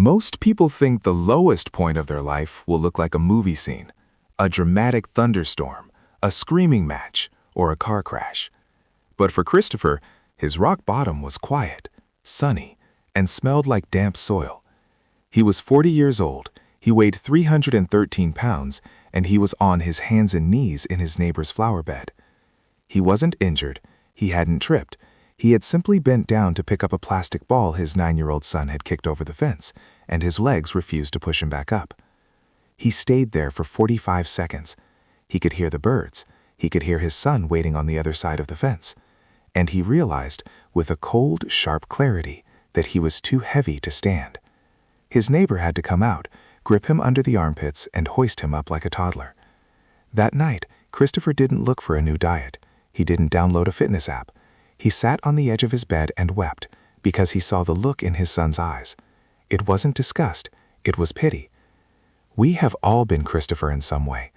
Most people think the lowest point of their life will look like a movie scene, a dramatic thunderstorm, a screaming match, or a car crash. But for Christopher, his rock bottom was quiet, sunny, and smelled like damp soil. He was 40 years old, he weighed 313 pounds, and he was on his hands and knees in his neighbor's flower bed. He wasn't injured, he hadn't tripped. He had simply bent down to pick up a plastic ball his 9-year-old son had kicked over the fence, and his legs refused to push him back up. He stayed there for 45 seconds. He could hear the birds. He could hear his son waiting on the other side of the fence. And he realized, with a cold, sharp clarity, that he was too heavy to stand. His neighbor had to come out, grip him under the armpits, and hoist him up like a toddler. That night, Christopher didn't look for a new diet. He didn't download a fitness app. He sat on the edge of his bed and wept because he saw the look in his son's eyes. It wasn't disgust, it was pity. We have all been Christopher in some way.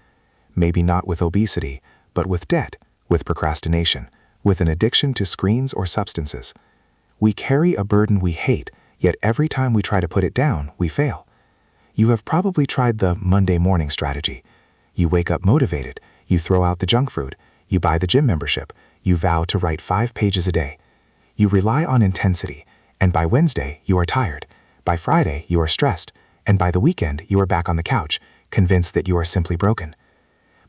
Maybe not with obesity, but with debt, with procrastination, with an addiction to screens or substances. We carry a burden we hate, yet every time we try to put it down, we fail. You have probably tried the Monday morning strategy. You wake up motivated, you throw out the junk food, you buy the gym membership, you vow to write 5 pages a day. You rely on intensity, and by Wednesday, you are tired. By Friday, you are stressed, and by the weekend, you are back on the couch, convinced that you are simply broken.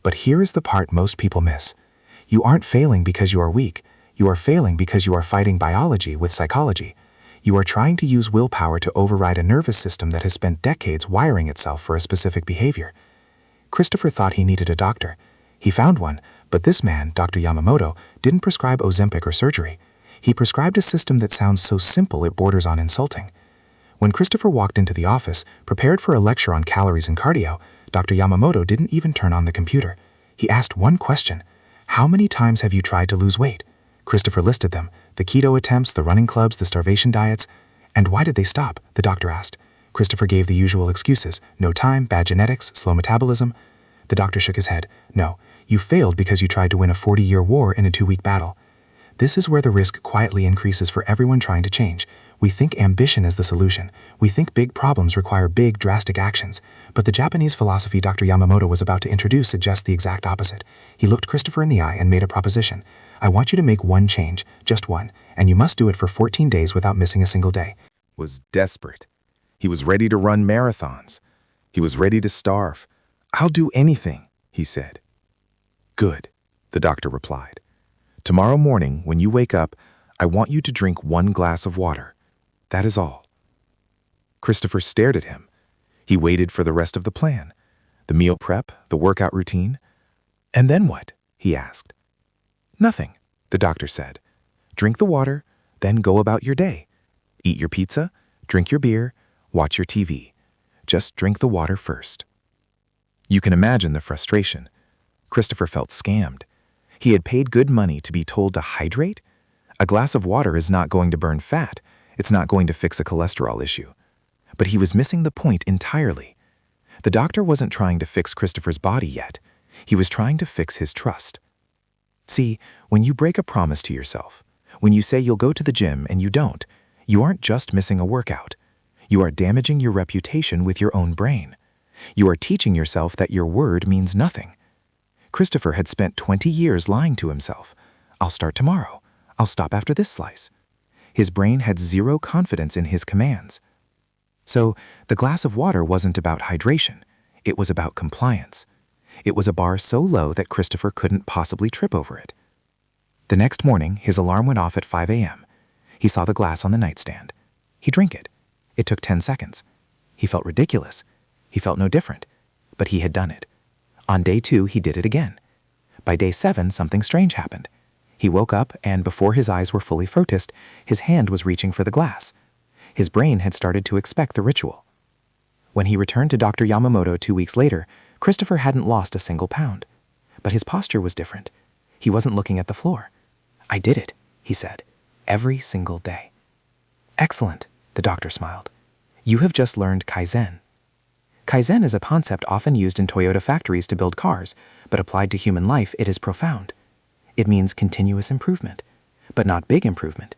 But here is the part most people miss. You aren't failing because you are weak. You are failing because you are fighting biology with psychology. You are trying to use willpower to override a nervous system that has spent decades wiring itself for a specific behavior. Christopher thought he needed a doctor. He found one, but this man, Dr. Yamamoto, didn't prescribe Ozempic or surgery. He prescribed a system that sounds so simple it borders on insulting. When Christopher walked into the office, prepared for a lecture on calories and cardio, Dr. Yamamoto didn't even turn on the computer. He asked one question: "How many times have you tried to lose weight?" Christopher listed them: the keto attempts, the running clubs, the starvation diets. "And why did they stop?" the doctor asked. Christopher gave the usual excuses: no time, bad genetics, slow metabolism. The doctor shook his head. "No, you failed because you tried to win a 40-year war in a 2-week battle." This is where the risk quietly increases for everyone trying to change. We think ambition is the solution. We think big problems require big, drastic actions. But the Japanese philosophy Dr. Yamamoto was about to introduce suggests the exact opposite. He looked Christopher in the eye and made a proposition. "I want you to make one change, just one, and you must do it for 14 days without missing a single day." Was desperate. He was ready to run marathons. He was ready to starve. "I'll do anything," he said. "Good," the doctor replied. "Tomorrow morning, when you wake up, I want you to drink 1 glass of water. That is all." Christopher stared at him. He waited for the rest of the plan, the meal prep, the workout routine. "And then what?" he asked. "Nothing," the doctor said. "Drink the water, then go about your day. Eat your pizza, drink your beer, watch your TV. Just drink the water first." You can imagine the frustration. Christopher felt scammed. He had paid good money to be told to hydrate. A glass of water is not going to burn fat. It's not going to fix a cholesterol issue. But he was missing the point entirely. The doctor wasn't trying to fix Christopher's body yet. He was trying to fix his trust. See, when you break a promise to yourself, when you say you'll go to the gym and you don't, you aren't just missing a workout. You are damaging your reputation with your own brain. You are teaching yourself that your word means nothing. Christopher had spent 20 years lying to himself. "I'll start tomorrow. I'll stop after this slice." His brain had zero confidence in his commands. So the glass of water wasn't about hydration. It was about compliance. It was a bar so low that Christopher couldn't possibly trip over it. The next morning, his alarm went off at 5 a.m. He saw the glass on the nightstand. He drank it. It took 10 seconds. He felt ridiculous. He felt no different. But he had done it. On day 2, he did it again. By day 7, something strange happened. He woke up, and before his eyes were fully focused, his hand was reaching for the glass. His brain had started to expect the ritual. When he returned to Dr. Yamamoto 2 weeks later, Christopher hadn't lost a single pound. But his posture was different. He wasn't looking at the floor. "I did it," he said, "every single day." "Excellent," the doctor smiled. "You have just learned Kaizen." Kaizen is a concept often used in Toyota factories to build cars, but applied to human life, it is profound. It means continuous improvement, but not big improvement.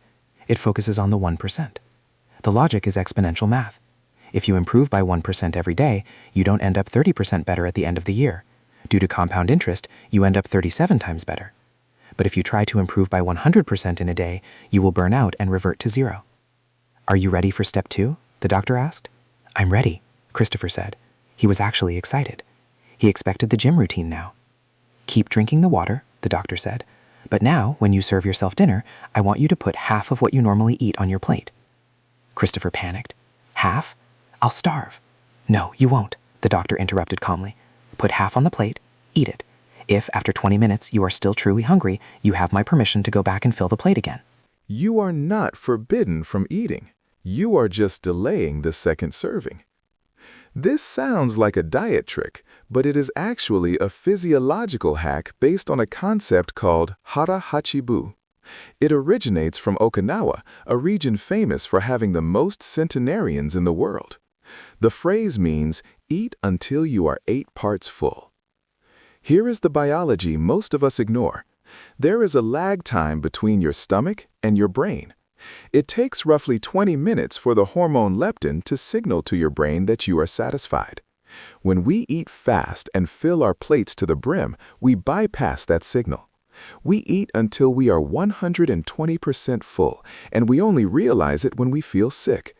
It focuses on the 1%. The logic is exponential math. If you improve by 1% every day, you don't end up 30% better at the end of the year. Due to compound interest, you end up 37 times better. But if you try to improve by 100% in a day, you will burn out and revert to zero. Are you ready for step 2? The doctor asked. I'm ready, Christopher said. He was actually excited. He expected the gym routine now. Keep drinking the water, the doctor said. But now, when you serve yourself dinner, I want you to put half of what you normally eat on your plate. Christopher panicked. Half? I'll starve. No, you won't, the doctor interrupted calmly. Put half on the plate, eat it. If, after 20 minutes, you are still truly hungry, you have my permission to go back and fill the plate again. You are not forbidden from eating. You are just delaying the second serving. This sounds like a diet trick, but it is actually a physiological hack based on a concept called hara hachibu. It originates from Okinawa, a region famous for having the most centenarians in the world. The phrase means, eat until you are 8 parts full. Here is the biology most of us ignore. There is a lag time between your stomach and your brain. It takes roughly 20 minutes for the hormone leptin to signal to your brain that you are satisfied. When we eat fast and fill our plates to the brim, we bypass that signal. We eat until we are 120% full, and we only realize it when we feel sick.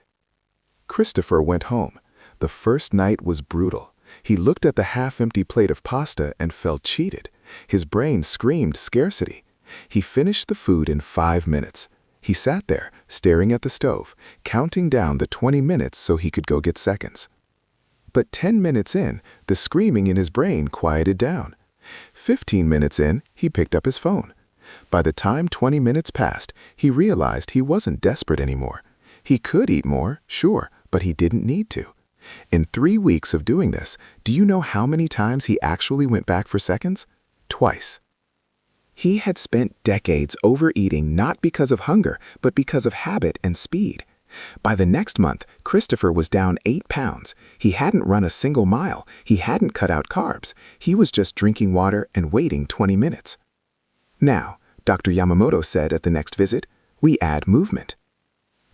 Christopher went home. The first night was brutal. He looked at the half-empty plate of pasta and felt cheated. His brain screamed scarcity. He finished the food in 5 minutes. He sat there, staring at the stove, counting down the 20 minutes so he could go get seconds. But 10 minutes in, the screaming in his brain quieted down. 15 minutes in, he picked up his phone. By the time 20 minutes passed, he realized he wasn't desperate anymore. He could eat more, sure, but he didn't need to. In 3 weeks of doing this, do you know how many times he actually went back for seconds? Twice. He had spent decades overeating not because of hunger, but because of habit and speed. By the next month, Christopher was down 8 pounds. He hadn't run a single mile. He hadn't cut out carbs. He was just drinking water and waiting 20 minutes. Now, Dr. Yamamoto said at the next visit, we add movement.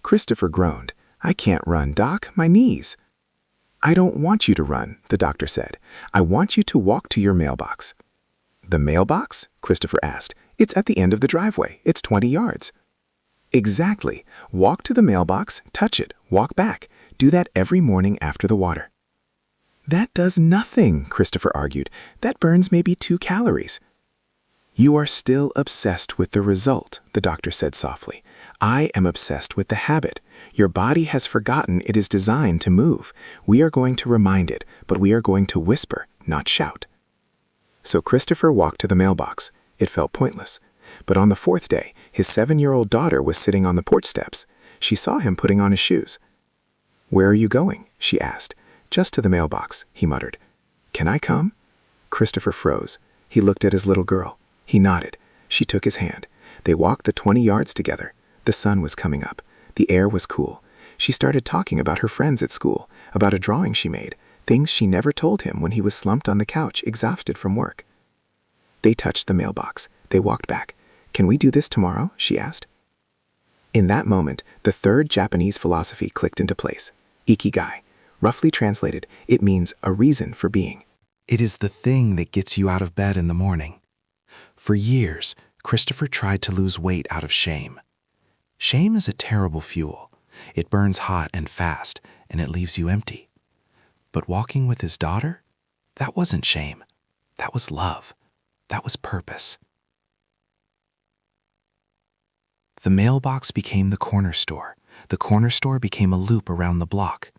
Christopher groaned. I can't run, Doc, my knees. I don't want you to run, the doctor said. I want you to walk to your mailbox. The mailbox? Christopher asked. It's at the end of the driveway. It's 20 yards. Exactly. Walk to the mailbox, touch it, walk back. Do that every morning after the water. That does nothing, Christopher argued. That burns maybe 2 calories. You are still obsessed with the result, the doctor said softly. I am obsessed with the habit. Your body has forgotten it is designed to move. We are going to remind it, but we are going to whisper, not shout. So Christopher walked to the mailbox. It felt pointless. But on the 4th day, his 7-year-old daughter was sitting on the porch steps. She saw him putting on his shoes. Where are you going? She asked. Just to the mailbox, he muttered. Can I come? Christopher froze. He looked at his little girl. He nodded. She took his hand. They walked the 20 yards together. The sun was coming up. The air was cool. She started talking about her friends at school, about a drawing she made, things she never told him when he was slumped on the couch, exhausted from work. They touched the mailbox. They walked back. Can we do this tomorrow? She asked. In that moment, the 3rd Japanese philosophy clicked into place. Ikigai. Roughly translated, it means a reason for being. It is the thing that gets you out of bed in the morning. For years, Christopher tried to lose weight out of shame. Shame is a terrible fuel. It burns hot and fast, and it leaves you empty. But walking with his daughter? That wasn't shame. That was love. That was purpose. The mailbox became the corner store. The corner store became a loop around the block.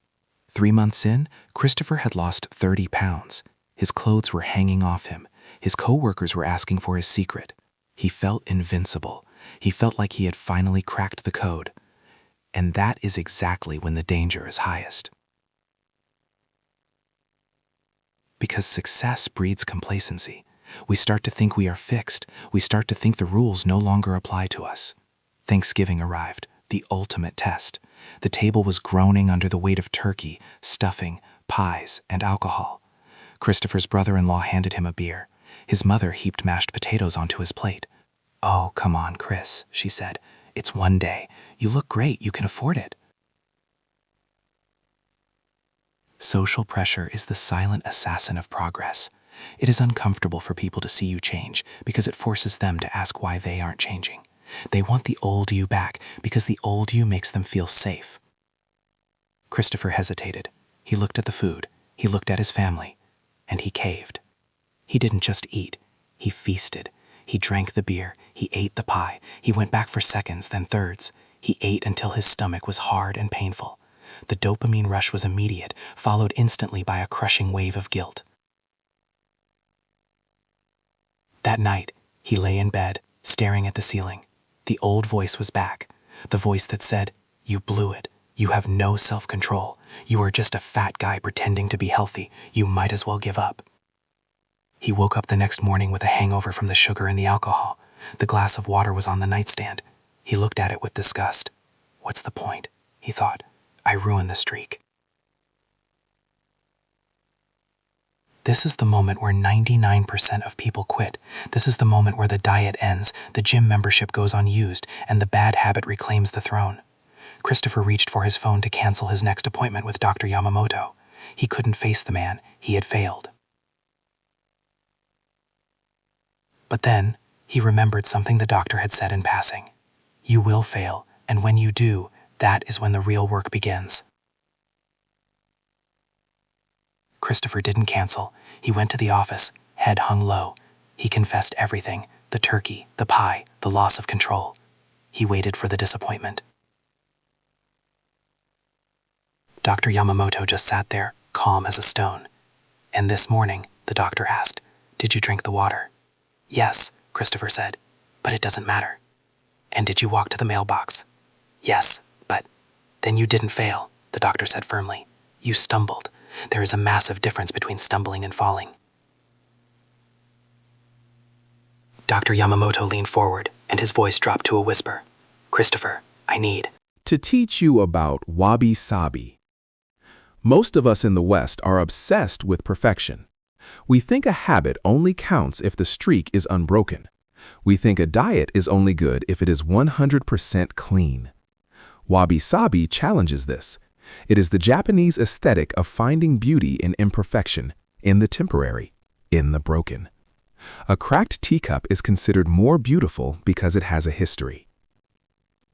3 months in, Christopher had lost 30 pounds. His clothes were hanging off him. His co-workers were asking for his secret. He felt invincible. He felt like he had finally cracked the code. And that is exactly when the danger is highest. Because success breeds complacency. We start to think we are fixed. We start to think the rules no longer apply to us. Thanksgiving arrived, the ultimate test. The table was groaning under the weight of turkey, stuffing, pies, and alcohol. Christopher's brother-in-law handed him a beer. His mother heaped mashed potatoes onto his plate. "Oh, come on, Chris," she said. "It's one day. You look great. You can afford it." Social pressure is the silent assassin of progress. It is uncomfortable for people to see you change because it forces them to ask why they aren't changing. They want the old you back because the old you makes them feel safe. Christopher hesitated. He looked at the food, he looked at his family, and he caved. He didn't just eat, he feasted. He drank the beer, he ate the pie, he went back for seconds, then thirds. He ate until his stomach was hard and painful. The dopamine rush was immediate, followed instantly by a crushing wave of guilt. That night, he lay in bed, staring at the ceiling. The old voice was back, the voice that said, "You blew it. You have no self-control. You are just a fat guy pretending to be healthy. You might as well give up." He woke up the next morning with a hangover from the sugar and the alcohol. The glass of water was on the nightstand. He looked at it with disgust. "What's the point?" he thought. "I ruined the streak." This is the moment where 99% of people quit. This is the moment where the diet ends, the gym membership goes unused, and the bad habit reclaims the throne. Christopher reached for his phone to cancel his next appointment with Dr. Yamamoto. He couldn't face the man. He had failed. But then, he remembered something the doctor had said in passing. "You will fail, and when you do, that is when the real work begins." Christopher didn't cancel. He went to the office, head hung low. He confessed everything, the turkey, the pie, the loss of control. He waited for the disappointment. Dr. Yamamoto just sat there, calm as a stone. "And this morning," the doctor asked, "did you drink the water?" "Yes," Christopher said, "but it doesn't matter." "And did you walk to the mailbox?" "Yes, but—" "Then you didn't fail," the doctor said firmly. "You stumbled. There is a massive difference between stumbling and falling." Dr. Yamamoto leaned forward, and his voice dropped to a whisper. "Christopher, I need to teach you about wabi-sabi. Most of us in the West are obsessed with perfection. We think a habit only counts if the streak is unbroken. We think a diet is only good if it is 100% clean. Wabi-sabi challenges this. It is the Japanese aesthetic of finding beauty in imperfection, in the temporary, in the broken. A cracked teacup is considered more beautiful because it has a history.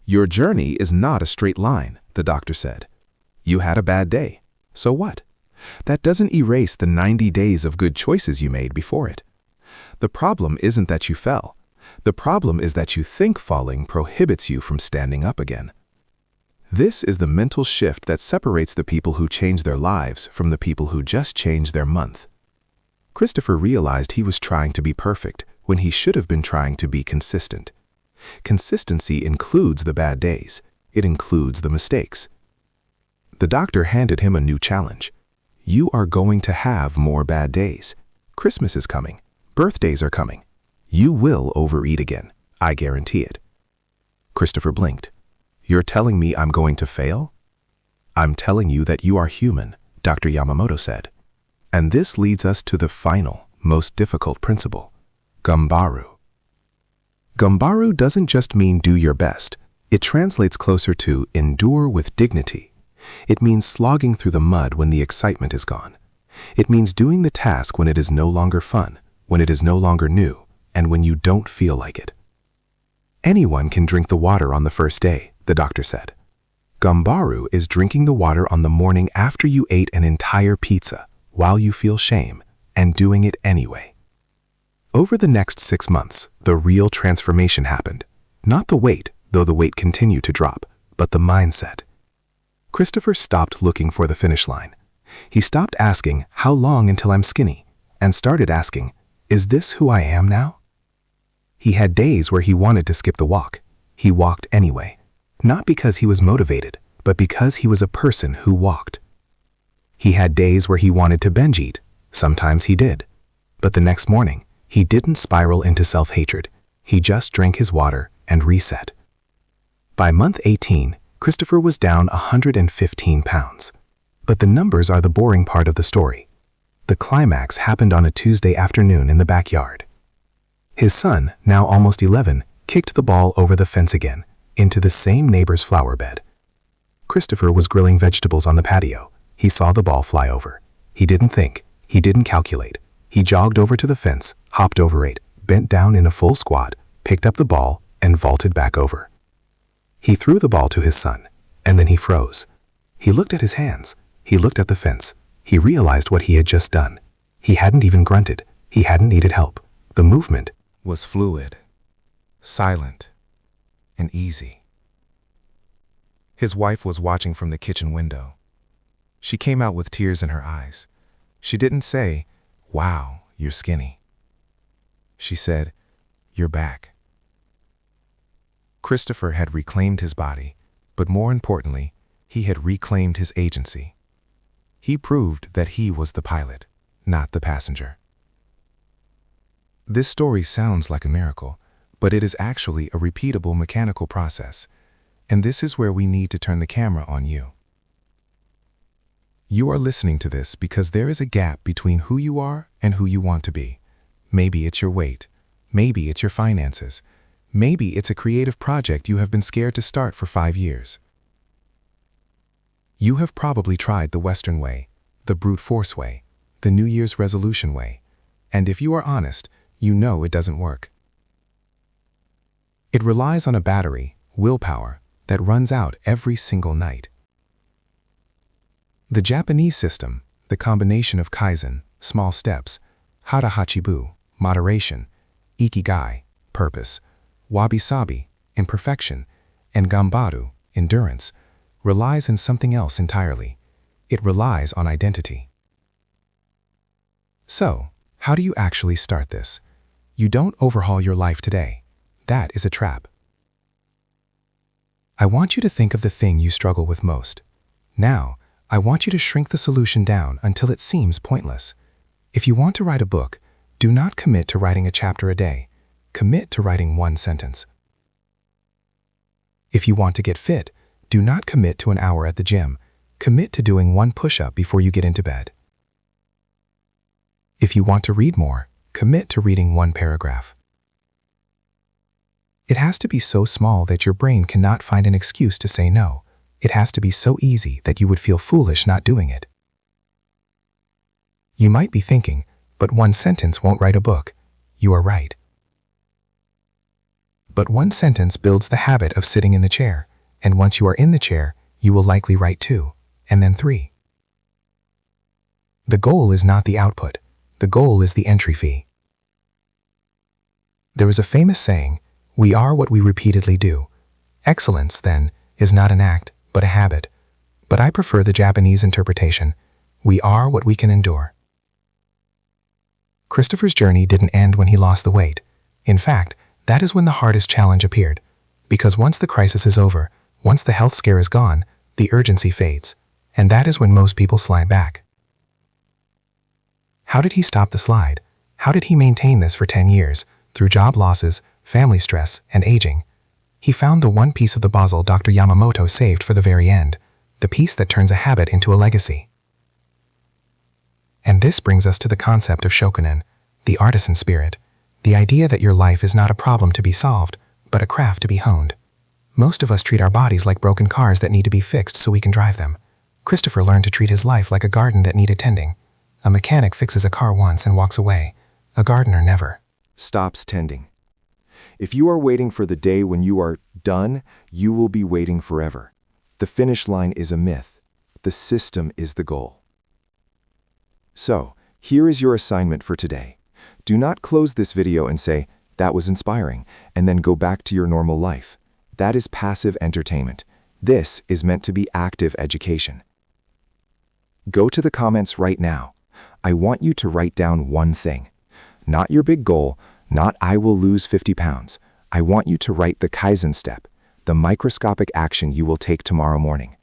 Your journey is not a straight line, the doctor said. You had a bad day. So what? That doesn't erase the 90 days of good choices you made before it. The problem isn't that you fell. The problem is that you think falling prohibits you from standing up again. This is the mental shift that separates the people who change their lives from the people who just change their month. Christopher realized he was trying to be perfect when he should have been trying to be consistent. Consistency includes the bad days. It includes the mistakes. The doctor handed him a new challenge. You are going to have more bad days. Christmas is coming. Birthdays are coming. You will overeat again. I guarantee it. Christopher blinked. You're telling me I'm going to fail? I'm telling you that you are human, Dr. Yamamoto said. And this leads us to the final, most difficult principle, Gambaru. Gambaru doesn't just mean do your best. It translates closer to endure with dignity. It means slogging through the mud when the excitement is gone. It means doing the task when it is no longer fun, when it is no longer new, and when you don't feel like it. Anyone can drink the water on the first day, the doctor said. Gambaru is drinking the water on the morning after you ate an entire pizza, while you feel shame, and doing it anyway. Over the next 6 months, the real transformation happened. Not the weight, though the weight continued to drop, but the mindset. Christopher stopped looking for the finish line. He stopped asking, how long until I'm skinny? And started asking, is this who I am now? He had days where he wanted to skip the walk. He walked anyway. Not because he was motivated, but because he was a person who walked. He had days where he wanted to binge eat. Sometimes he did. But the next morning, he didn't spiral into self-hatred. He just drank his water and reset. By month 18, Christopher was down 115 pounds. But the numbers are the boring part of the story. The climax happened on a Tuesday afternoon in the backyard. His son, now almost 11, kicked the ball over the fence again, into the same neighbor's flower bed. Christopher was grilling vegetables on the patio. He saw the ball fly over. He didn't think. He didn't calculate. He jogged over to the fence, hopped over it, bent down in a full squat, picked up the ball, and vaulted back over. He threw the ball to his son, and then he froze. He looked at his hands. He looked at the fence. He realized what he had just done. He hadn't even grunted. He hadn't needed help. The movement Was fluid, silent, and easy. His wife was watching from the kitchen window. She came out with tears in her eyes. She didn't say, "Wow, you're skinny." She said, "You're back." Christopher had reclaimed his body, but more importantly, he had reclaimed his agency. He proved that he was the pilot, not the passenger. This story sounds like a miracle, but it is actually a repeatable mechanical process, and this is where we need to turn the camera on you. You are listening to this because there is a gap between who you are and who you want to be. Maybe it's your weight. Maybe it's your finances. Maybe it's a creative project you have been scared to start for 5 years. You have probably tried the Western way, the brute force way, the New Year's resolution way, and if you are honest, you know it doesn't work. It relies on a battery, willpower, that runs out every single night. The Japanese system, the combination of Kaizen, small steps, hara hachibu, moderation, Ikigai, purpose, wabi-sabi, imperfection, and Gambaru, endurance, relies on something else entirely. It relies on identity. So, how do you actually start this? You don't overhaul your life today. That is a trap. I want you to think of the thing you struggle with most. Now, I want you to shrink the solution down until it seems pointless. If you want to write a book, do not commit to writing a chapter a day. Commit to writing 1 sentence. If you want to get fit, do not commit to an hour at the gym. Commit to doing 1 push-up before you get into bed. If you want to read more, commit to reading 1 paragraph. It has to be so small that your brain cannot find an excuse to say no. It has to be so easy that you would feel foolish not doing it. You might be thinking, but 1 sentence won't write a book. You are right. But 1 sentence builds the habit of sitting in the chair, and once you are in the chair, you will likely write 2, and then 3. The goal is not the output. The goal is the entry fee. There is a famous saying, "We are what we repeatedly do." Excellence, then, is not an act, but a habit. But I prefer the Japanese interpretation. We are what we can endure. Christopher's journey didn't end when he lost the weight. In fact, that is when the hardest challenge appeared. Because once the crisis is over, once the health scare is gone, the urgency fades. And that is when most people slide back. How did he stop the slide? How did he maintain this for 10 years, through job losses, family stress, and aging? He found the one piece of the puzzle Dr. Yamamoto saved for the very end, the piece that turns a habit into a legacy. And this brings us to the concept of shokunin, the artisan spirit, the idea that your life is not a problem to be solved, but a craft to be honed. Most of us treat our bodies like broken cars that need to be fixed so we can drive them. Christopher learned to treat his life like a garden that needed tending. A mechanic fixes a car once and walks away. A gardener never stops tending. If you are waiting for the day when you are done, you will be waiting forever. The finish line is a myth. The system is the goal. So, here is your assignment for today. Do not close this video and say, "That was inspiring," and then go back to your normal life. That is passive entertainment. This is meant to be active education. Go to the comments right now. I want you to write down 1 thing. Not your big goal, not "I will lose 50 pounds." I want you to write the Kaizen step, the microscopic action you will take tomorrow morning.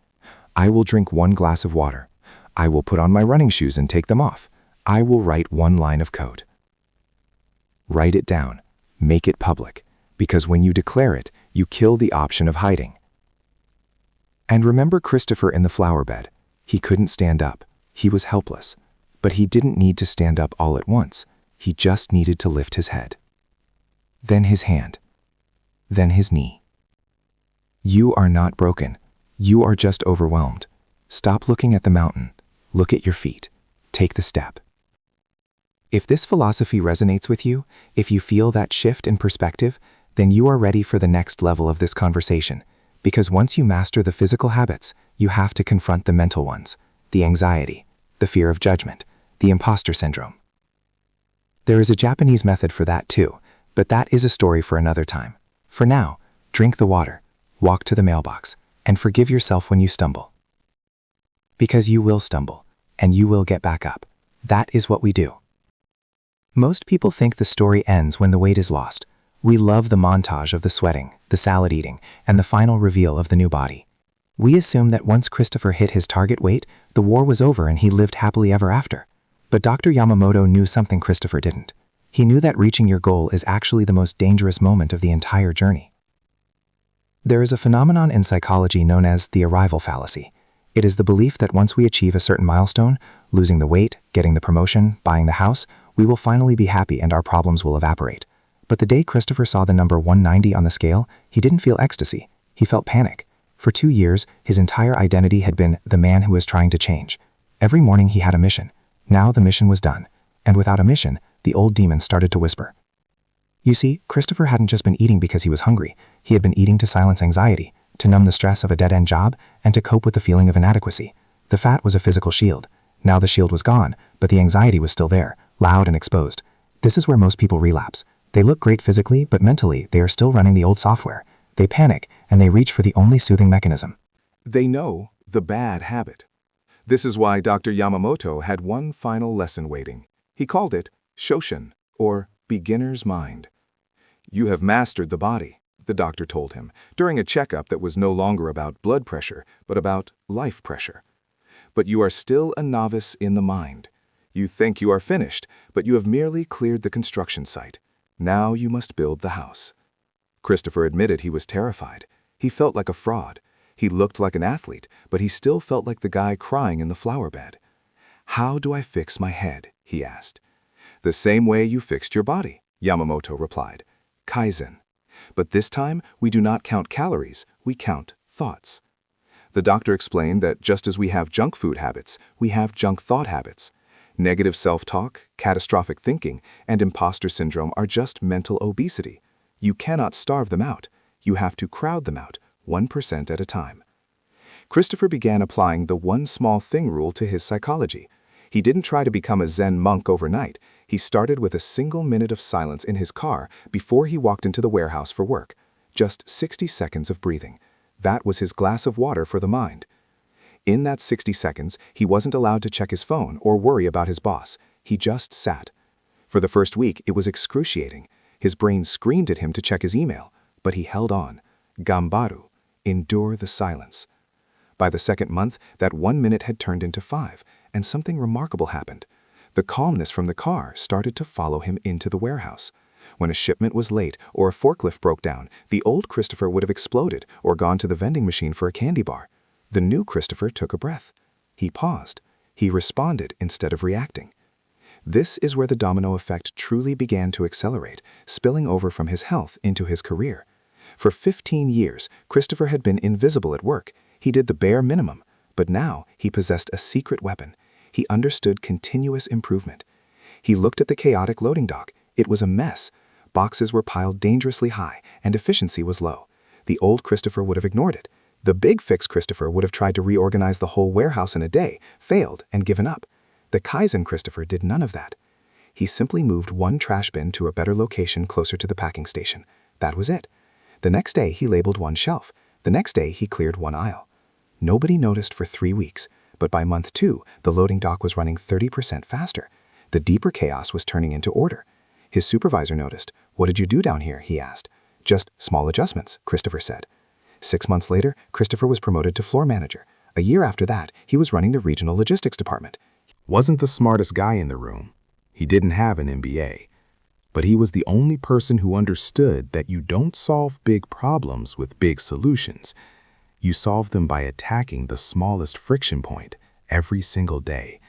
I will drink 1 glass of water. I will put on my running shoes and take them off. I will write 1 line of code. Write it down. Make it public. Because when you declare it, you kill the option of hiding. And remember Christopher in the flower bed. He couldn't stand up. He was helpless. But he didn't need to stand up all at once. He just needed to lift his head. Then his hand. Then his knee. You are not broken. You are just overwhelmed. Stop looking at the mountain. Look at your feet. Take the step. If this philosophy resonates with you, if you feel that shift in perspective, then you are ready for the next level of this conversation. Because once you master the physical habits, you have to confront the mental ones, the anxiety, the fear of judgment, the imposter syndrome. There is a Japanese method for that too, but that is a story for another time. For now, drink the water, walk to the mailbox, and forgive yourself when you stumble. Because you will stumble, and you will get back up. That is what we do. Most people think the story ends when the weight is lost. We love the montage of the sweating, the salad eating, and the final reveal of the new body. We assume that once Christopher hit his target weight, the war was over and he lived happily ever after. But Dr. Yamamoto knew something Christopher didn't. He knew that reaching your goal is actually the most dangerous moment of the entire journey. There is a phenomenon in psychology known as the arrival fallacy. It is the belief that once we achieve a certain milestone, losing the weight, getting the promotion, buying the house, we will finally be happy and our problems will evaporate. But the day Christopher saw the number 190 on the scale, he didn't feel ecstasy. He felt panic. For 2 years, his entire identity had been the man who was trying to change. Every morning he had a mission. Now the mission was done. And without a mission, the old demon started to whisper. You see, Christopher hadn't just been eating because he was hungry. He had been eating to silence anxiety, to numb the stress of a dead-end job, and to cope with the feeling of inadequacy. The fat was a physical shield. Now the shield was gone, but the anxiety was still there, loud and exposed. This is where most people relapse. They look great physically, but mentally, they are still running the old software. They panic, and they reach for the only soothing mechanism. They know the bad habit. This is why Dr. Yamamoto had one final lesson waiting. He called it Shoshin, or beginner's mind. You have mastered the body, the doctor told him, during a checkup that was no longer about blood pressure, but about life pressure. But you are still a novice in the mind. You think you are finished, but you have merely cleared the construction site. Now you must build the house. Christopher admitted he was terrified. He felt like a fraud. He looked like an athlete, but he still felt like the guy crying in the flower bed. How do I fix my head? He asked. The same way you fixed your body, Yamamoto replied. Kaizen. But this time, we do not count calories, we count thoughts. The doctor explained that just as we have junk food habits, we have junk thought habits. Negative self-talk, catastrophic thinking, and imposter syndrome are just mental obesity. You cannot starve them out. You have to crowd them out, 1% at a time. Christopher began applying the one small thing rule to his psychology. He didn't try to become a Zen monk overnight. He started with a single minute of silence in his car before he walked into the warehouse for work. Just 60 seconds of breathing. That was his glass of water for the mind. In that 60 seconds, he wasn't allowed to check his phone or worry about his boss. He just sat. For the first week, it was excruciating. His brain screamed at him to check his email, but he held on. Gambaru, endure the silence. By the second month, that 1 minute had turned into 5, and something remarkable happened. The calmness from the car started to follow him into the warehouse. When a shipment was late or a forklift broke down, the old Christopher would have exploded or gone to the vending machine for a candy bar. The new Christopher took a breath. He paused. He responded instead of reacting. This is where the domino effect truly began to accelerate, spilling over from his health into his career. For 15 years, Christopher had been invisible at work. He did the bare minimum, but now he possessed a secret weapon. He understood continuous improvement. He looked at the chaotic loading dock. It was a mess. Boxes were piled dangerously high, and efficiency was low. The old Christopher would have ignored it. The big fix Christopher would have tried to reorganize the whole warehouse in a day, failed, and given up. The Kaizen Christopher did none of that. He simply moved one trash bin to a better location closer to the packing station. That was it. The next day, he labeled one shelf. The next day, he cleared one aisle. Nobody noticed for 3 weeks, but by month 2, the loading dock was running 30% faster. The deeper chaos was turning into order. His supervisor noticed. "What did you do down here?" he asked. "Just small adjustments," Christopher said. 6 months later, Christopher was promoted to floor manager. A year after that, he was running the regional logistics department. Wasn't the smartest guy in the room. He didn't have an MBA. But he was the only person who understood that you don't solve big problems with big solutions. You solve them by attacking the smallest friction point every single day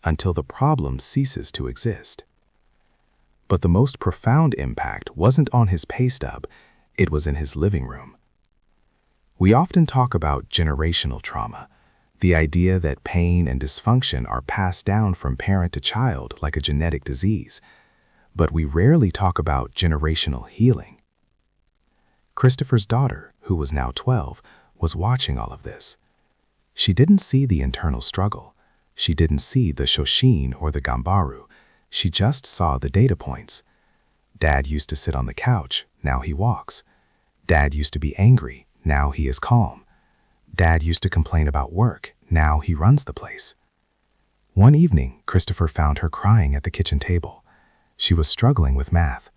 until the problem ceases to exist. But the most profound impact wasn't on his pay stub, it was in his living room. We often talk about generational trauma, The idea that pain and dysfunction are passed down from parent to child like a genetic disease. But we rarely talk about generational healing. Christopher's daughter, who was now 12, was watching all of this. She didn't see the internal struggle. She didn't see the Shoshin or the Gambaru. She just saw the data points. Dad used to sit on the couch, now he walks. Dad used to be angry, now he is calm. Dad used to complain about work, now he runs the place. One evening, Christopher found her crying at the kitchen table. She was struggling with math.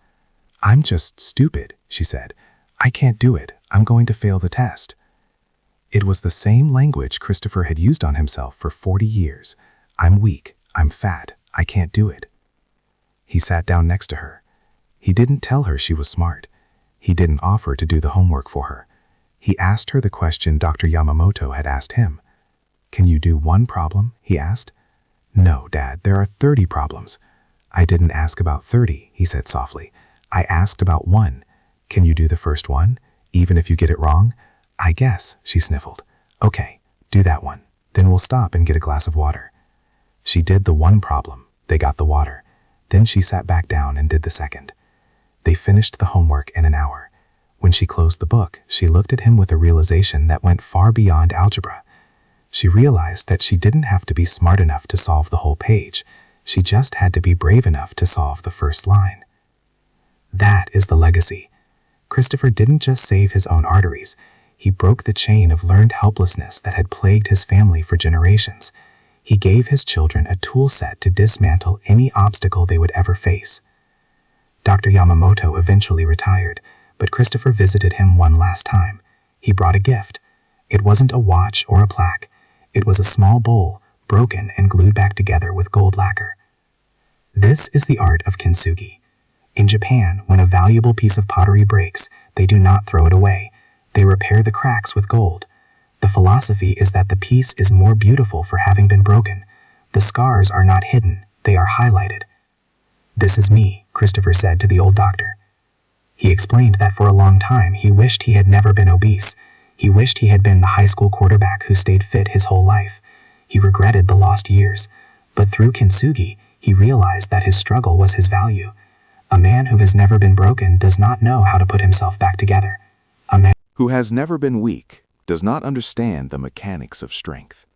"I'm just stupid," she said. "I can't do it. I'm going to fail the test." It was the same language Christopher had used on himself for 40 years. "I'm weak. I'm fat. I can't do it." He sat down next to her. He didn't tell her she was smart. He didn't offer to do the homework for her. He asked her the question Dr. Yamamoto had asked him. "Can you do one problem?" he asked. "No, Dad, there are 30 problems." "I didn't ask about 30, he said softly. "I asked about one. Can you do the first one, even if you get it wrong?" "I guess," she sniffled. "Okay, do that one. Then we'll stop and get a glass of water." She did the one problem. They got the water. Then she sat back down and did the second. They finished the homework in an hour. When she closed the book, she looked at him with a realization that went far beyond algebra. She realized that she didn't have to be smart enough to solve the whole page. She just had to be brave enough to solve the first line. That is the legacy. Christopher didn't just save his own arteries. He broke the chain of learned helplessness that had plagued his family for generations. He gave his children a tool set to dismantle any obstacle they would ever face. Dr. Yamamoto eventually retired, but Christopher visited him one last time. He brought a gift. It wasn't a watch or a plaque. It was a small bowl, broken and glued back together with gold lacquer. This is the art of Kintsugi. In Japan, when a valuable piece of pottery breaks, they do not throw it away. They repair the cracks with gold. The philosophy is that the piece is more beautiful for having been broken. The scars are not hidden, they are highlighted. "This is me," Christopher said to the old doctor. He explained that for a long time he wished he had never been obese. He wished he had been the high school quarterback who stayed fit his whole life. He regretted the lost years. But through Kintsugi, he realized that his struggle was his value. A man who has never been broken does not know how to put himself back together. A man who has never been weak does not understand the mechanics of strength.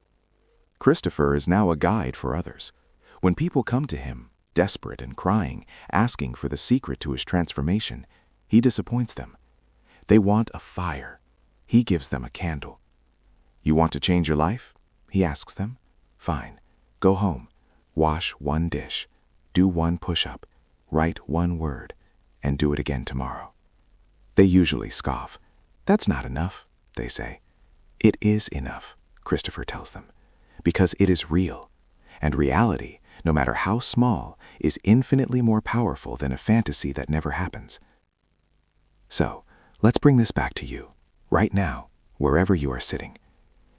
Christopher is now a guide for others. When people come to him, desperate and crying, asking for the secret to his transformation, he disappoints them. They want a fire. He gives them a candle. "You want to change your life?" he asks them. "Fine. Go home. Wash one dish. Do one push-up. Write one word. And do it again tomorrow." They usually scoff. "That's not enough," they say. "It is enough," Christopher tells them, because it is real. And reality, no matter how small, is infinitely more powerful than a fantasy that never happens. So, let's bring this back to you, right now, wherever you are sitting.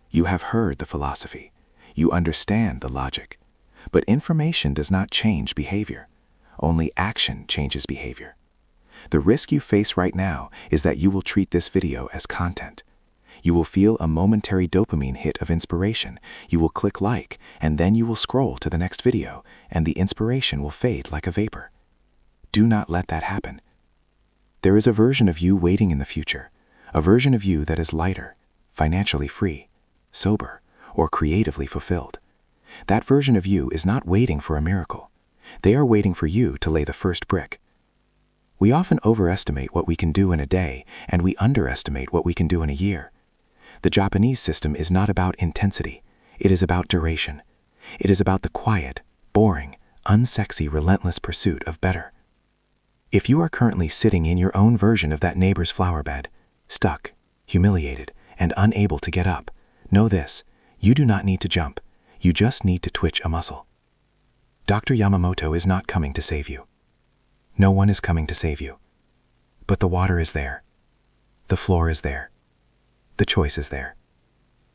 You have heard the philosophy. You understand the logic. But information does not change behavior. Only action changes behavior. The risk you face right now is that you will treat this video as content. You will feel a momentary dopamine hit of inspiration. You will click like, and then you will scroll to the next video, and the inspiration will fade like a vapor. Do not let that happen. There is a version of you waiting in the future, a version of you that is lighter, financially free, sober, or creatively fulfilled. That version of you is not waiting for a miracle. They are waiting for you to lay the first brick. We often overestimate what we can do in a day, and we underestimate what we can do in a year. The Japanese system is not about intensity. It is about duration. It is about the quiet, boring, unsexy, relentless pursuit of better. If you are currently sitting in your own version of that neighbor's flower bed, stuck, humiliated, and unable to get up, know this: you do not need to jump. You just need to twitch a muscle. Dr. Yamamoto is not coming to save you. No one is coming to save you. But the water is there. The floor is there. The choice is there.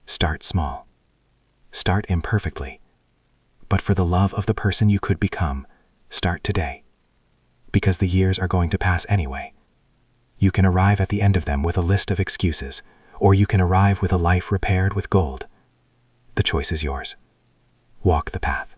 Start small. Start imperfectly. But for the love of the person you could become, start today. Because the years are going to pass anyway. You can arrive at the end of them with a list of excuses, or you can arrive with a life repaired with gold. The choice is yours. Walk the path.